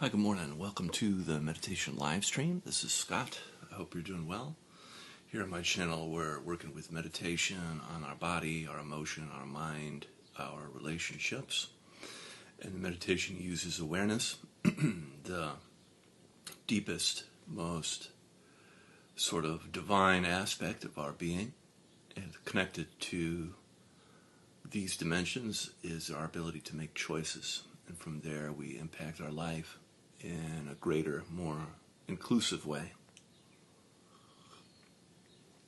Hi, good morning. Welcome to the meditation live stream. This is Scott. I hope you're doing well. Here on my channel, we're working with meditation on our body, our emotion, our mind, our relationships. And the meditation uses awareness, the deepest, most sort of divine aspect of our being. And connected to these dimensions is our ability to make choices. And from there, we impact our life in a greater, more inclusive way.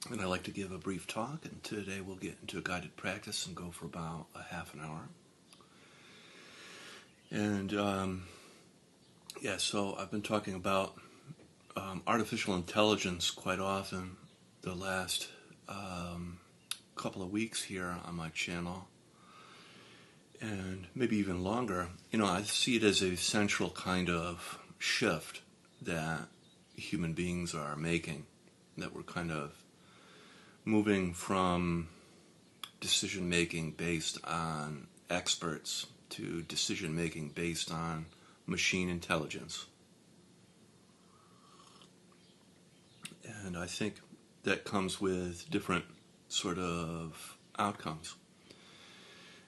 And I like to give a brief talk, and today we'll get into a guided practice and go for about a half an hour. And so I've been talking about artificial intelligence quite often the last couple of weeks here on my channel, and maybe even longer. I see it as a central kind of shift that human beings are making, that we're kind of moving from decision making based on experts to decision making based on machine intelligence. And I think that comes with different sort of outcomes.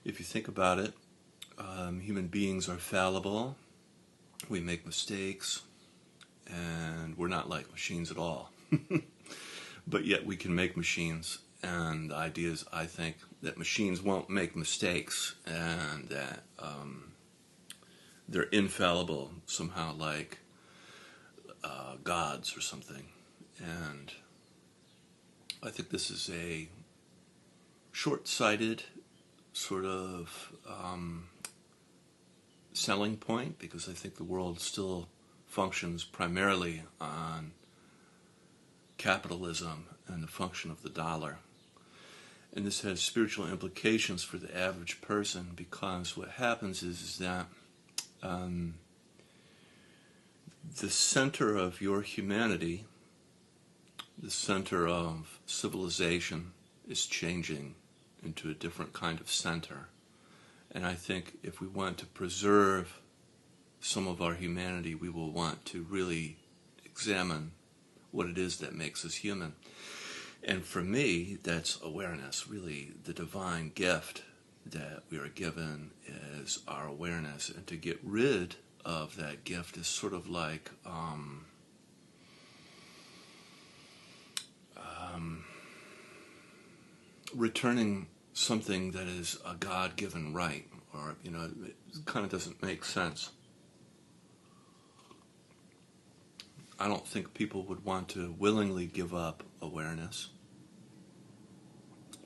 If you think about it, human beings are fallible, we make mistakes, and we're not like machines at all. But yet we can make machines, and the idea is, I think, that machines won't make mistakes, and that they're infallible somehow, like gods or something. And I think this is a short-sighted sort of selling point, because I think the world still functions primarily on capitalism and the function of the dollar. And this has spiritual implications for the average person, because what happens is that the center of your humanity, the center of civilization, is changing into a different kind of center. And I think if we want to preserve some of our humanity, we will want to really examine what it is that makes us human. And for me, that's awareness. Really, the divine gift that we are given is our awareness. And to get rid of that gift is sort of like returning something that is a God-given right, or, it kind of doesn't make sense. I don't think people would want to willingly give up awareness,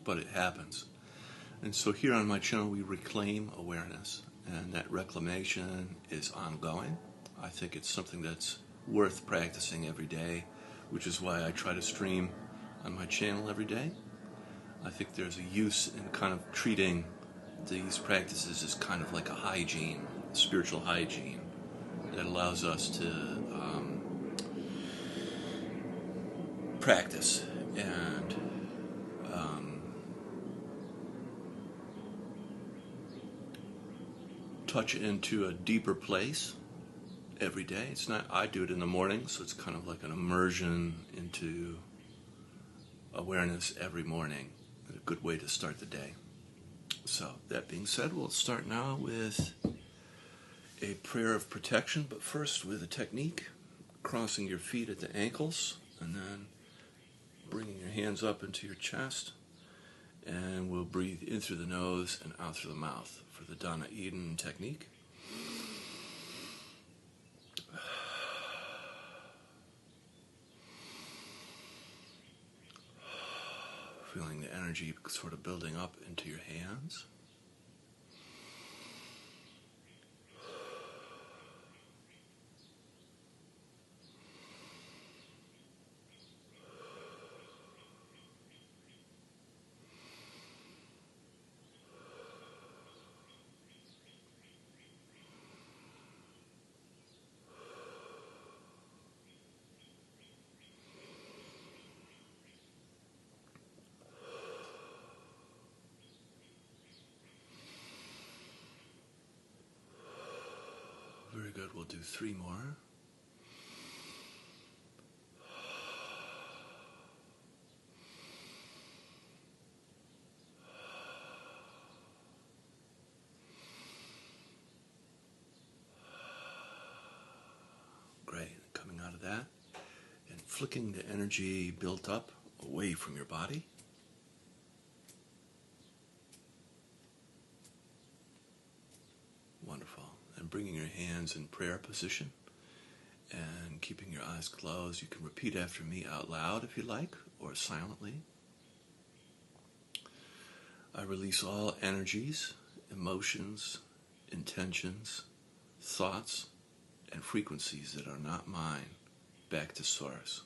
but it happens. And so here on my channel, we reclaim awareness, and that reclamation is ongoing. I think it's something that's worth practicing every day, which is why I try to stream on my channel every day. I think there's a use in kind of treating these practices as kind of like a hygiene, spiritual hygiene, that allows us to practice and touch into a deeper place every day. It's not, I do it in the morning, so it's kind of like an immersion into awareness every morning. A good way to start the day. So that being said, we'll start now with a prayer of protection, but first with a technique, crossing your feet at the ankles, and then bringing your hands up into your chest, and we'll breathe in through the nose and out through the mouth for the Dana Eden technique. Feeling the energy sort of building up into your hands. we'll do 3 more. Great. Coming out of that and flicking the energy built up away from your body. Wonderful. And bringing your hands in prayer position and keeping your eyes closed. You can repeat after me out loud if you like, or silently. I release all energies, emotions, intentions, thoughts, and frequencies that are not mine back to Source.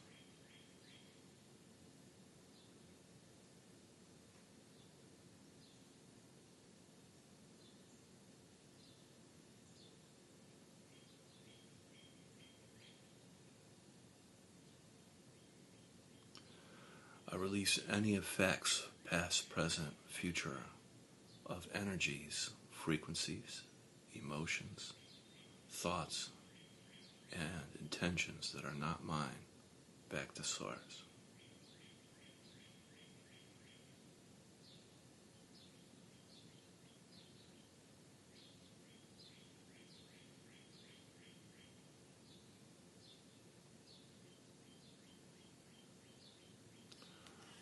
I release any effects, past, present, future, of energies, frequencies, emotions, thoughts, and intentions that are not mine back to Source.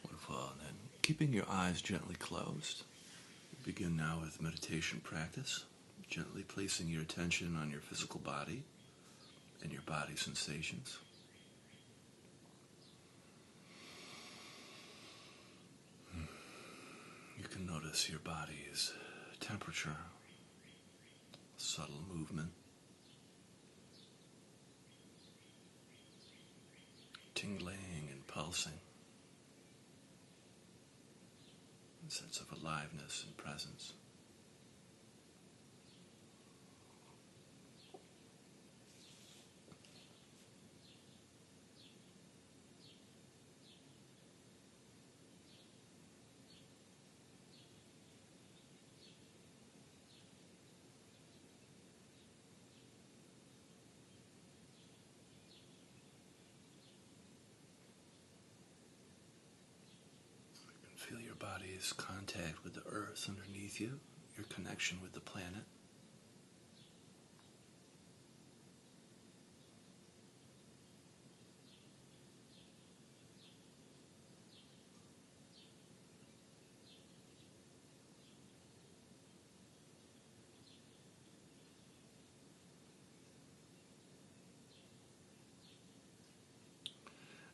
Wonderful. And then keeping your eyes gently closed, begin now with meditation practice, gently placing your attention on your physical body and your body sensations. You can notice your body's temperature, subtle movement, tingling and pulsing, a sense of aliveness and presence. Feel your body's contact with the earth underneath you, your connection with the planet.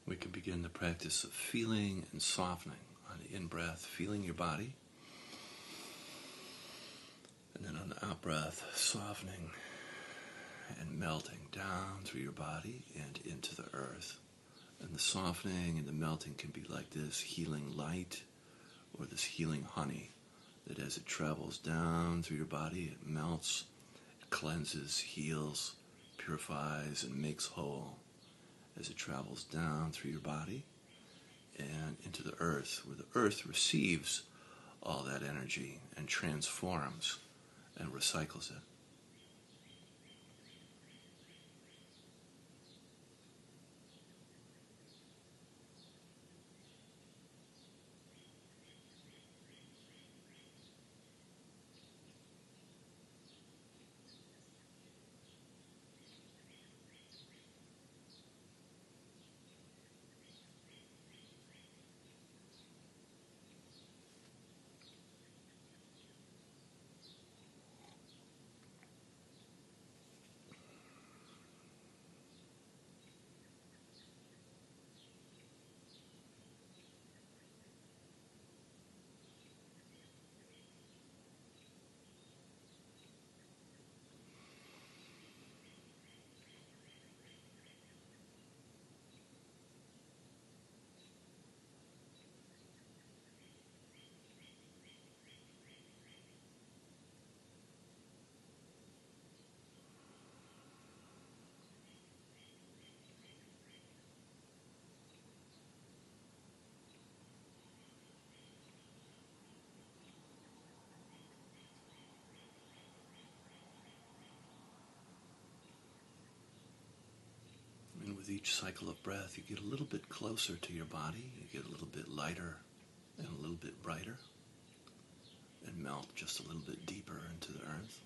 We can begin the practice of feeling and softening. On the in-breath, feeling your body. And then on the out-breath, softening and melting down through your body and into the earth. And the softening and the melting can be like this healing light or this healing honey that as it travels down through your body, it melts, it cleanses, heals, purifies, and makes whole as it travels down through your body and into the earth, where the earth receives all that energy and transforms and recycles it. each cycle of breath, you get a little bit closer to your body, you get a little bit lighter and a little bit brighter, and melt just a little bit deeper into the earth.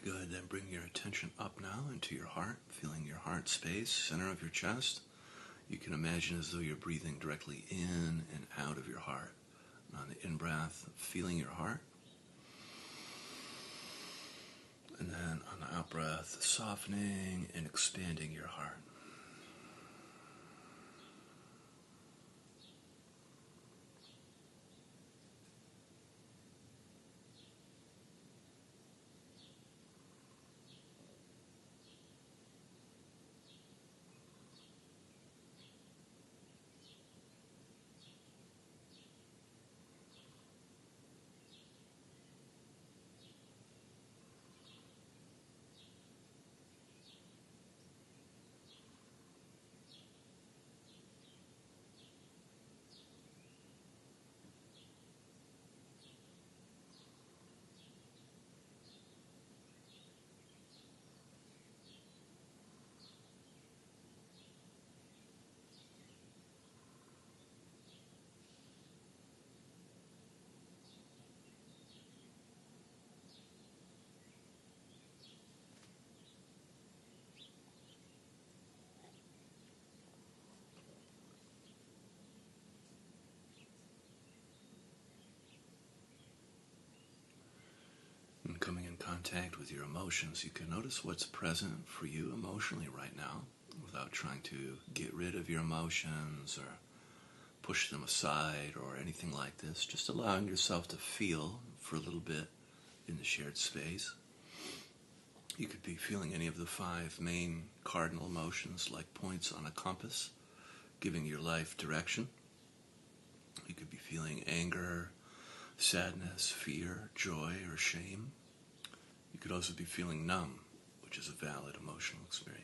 Good, then bring your attention up now into your heart, feeling your heart space, center of your chest. You can imagine as though you're breathing directly in and out of your heart. And on the in-breath, feeling your heart. And then on the out-breath, softening and expanding your heart. And coming in contact with your emotions, you can notice what's present for you emotionally right now without trying to get rid of your emotions or push them aside or anything like this. Just allowing yourself to feel for a little bit in the shared space. You could be feeling any of the 5 main cardinal emotions like points on a compass, giving your life direction. You could be feeling anger, sadness, fear, joy, or shame. You could also be feeling numb, which is a valid emotional experience.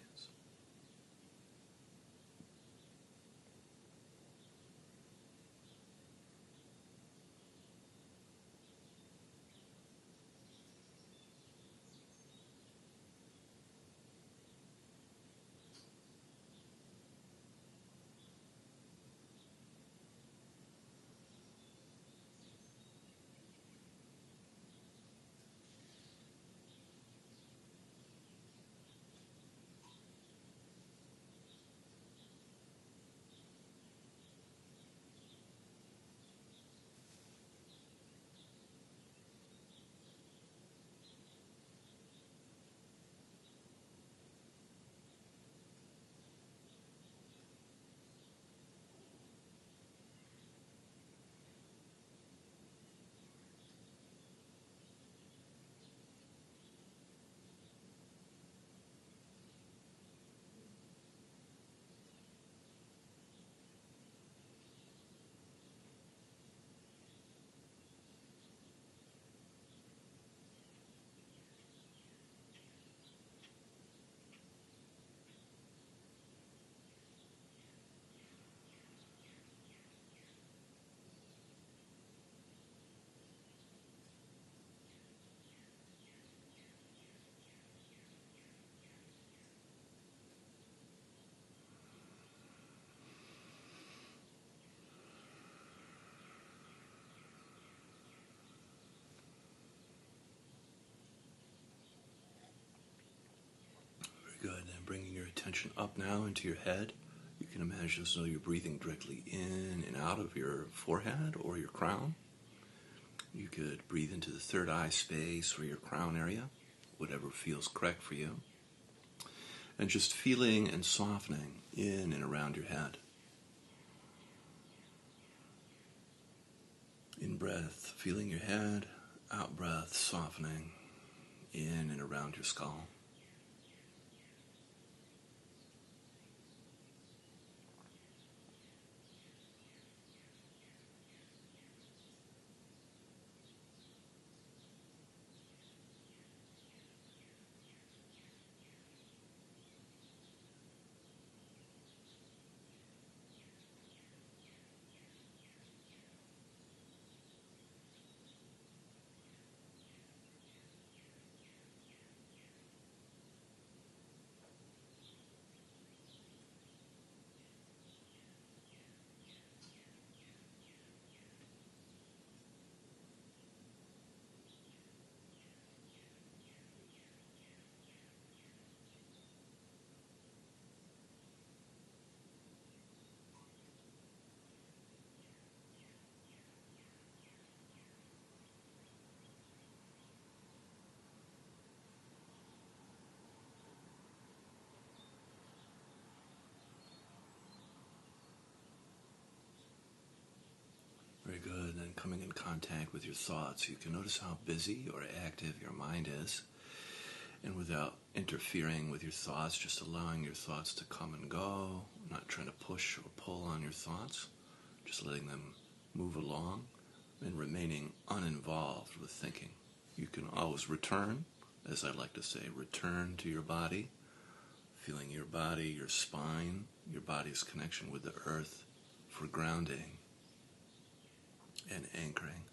Good, and bringing your attention up now into your head. You can imagine as though you're breathing directly in and out of your forehead or your crown. You could breathe into the third eye space or your crown area, whatever feels correct for you. And just feeling and softening in and around your head. In breath, feeling your head, out breath, softening in and around your skull. Very good. And coming in contact with your thoughts, you can notice how busy or active your mind is. And without interfering with your thoughts, just allowing your thoughts to come and go, not trying to push or pull on your thoughts, just letting them move along and remaining uninvolved with thinking. You can always return, as I like to say, return to your body, feeling your body, your spine, your body's connection with the earth for grounding and anchoring.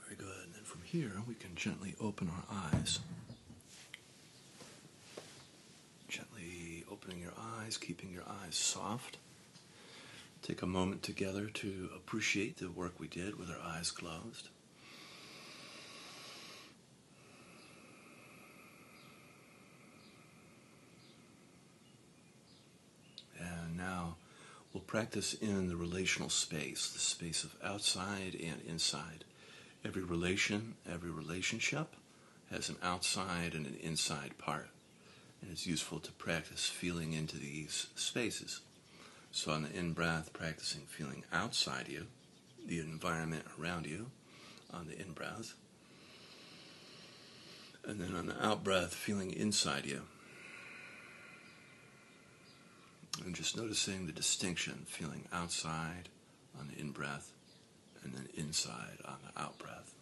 Very good. And then from here, we can gently open our eyes. Gently opening your eyes, keeping your eyes soft. Take a moment together to appreciate the work we did with our eyes closed. And now we'll practice in the relational space, the space of outside and inside. Every relation, every relationship has an outside and an inside part. And it's useful to practice feeling into these spaces. So on the in-breath, practicing feeling outside you, the environment around you, on the in-breath. And then on the out-breath, feeling inside you. And just noticing the distinction, feeling outside on the in-breath, and then inside on the out-breath.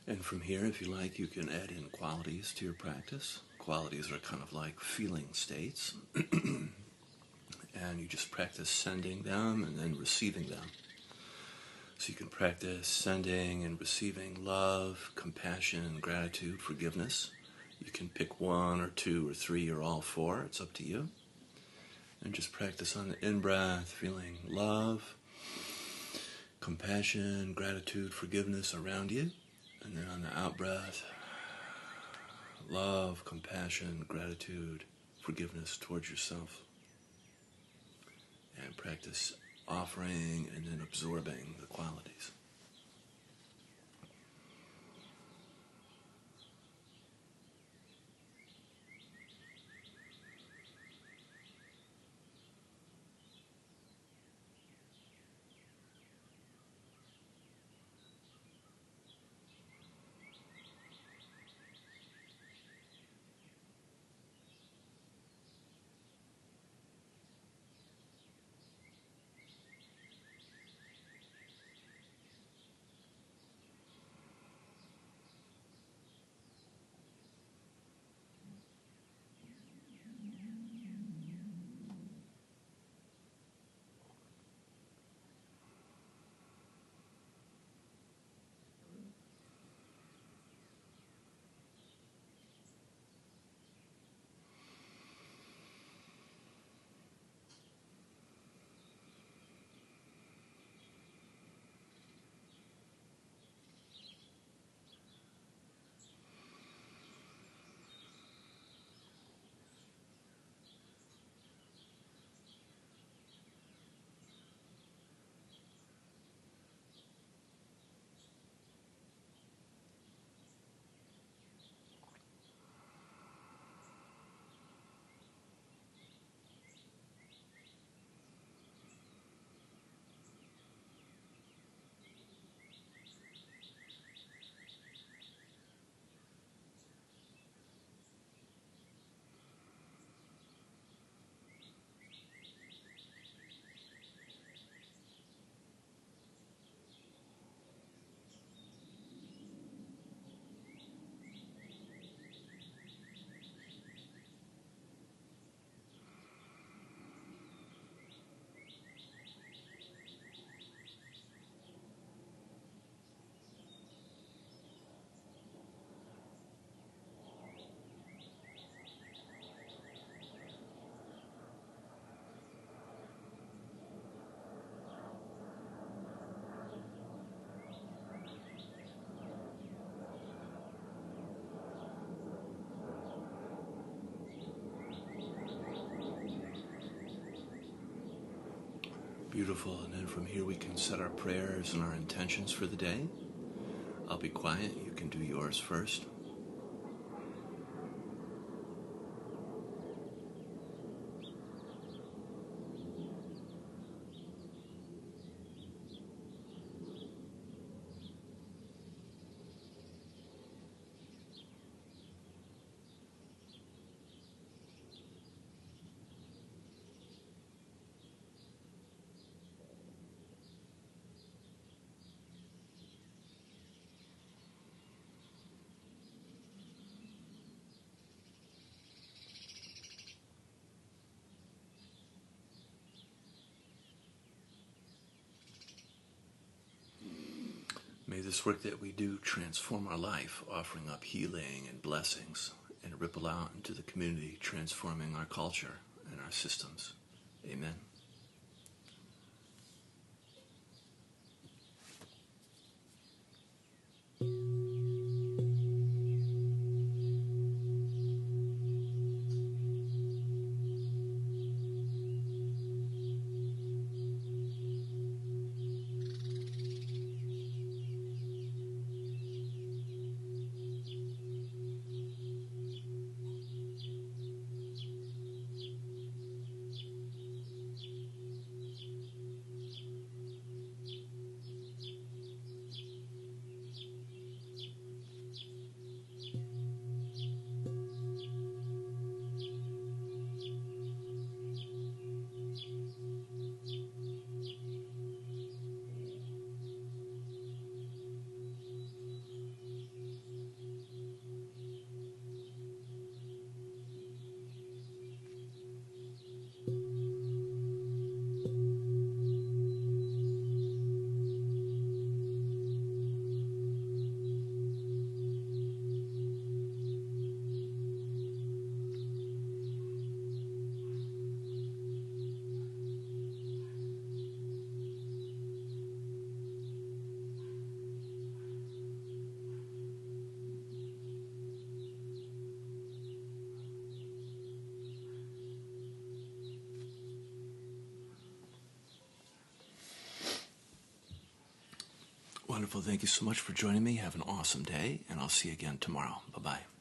And from here, if you like, you can add in qualities to your practice. Qualities are kind of like feeling states. And you just practice sending them and then receiving them. So you can practice sending and receiving love, compassion, gratitude, forgiveness. You can pick one or two or three or all four. It's up to you. And just practice on the in-breath, feeling love, compassion, gratitude, forgiveness around you. And then on the out-breath, love, compassion, gratitude, forgiveness towards yourself. And practice offering and then absorbing the qualities. Beautiful. And then from here we can set our prayers and our intentions for the day. I'll be quiet. You can do yours first. May this work that we do transform our life, offering up healing and blessings, and ripple out into the community, transforming our culture and our systems. Amen. Wonderful. Thank you so much for joining me. Have an awesome day, and I'll see you again tomorrow. Bye-bye.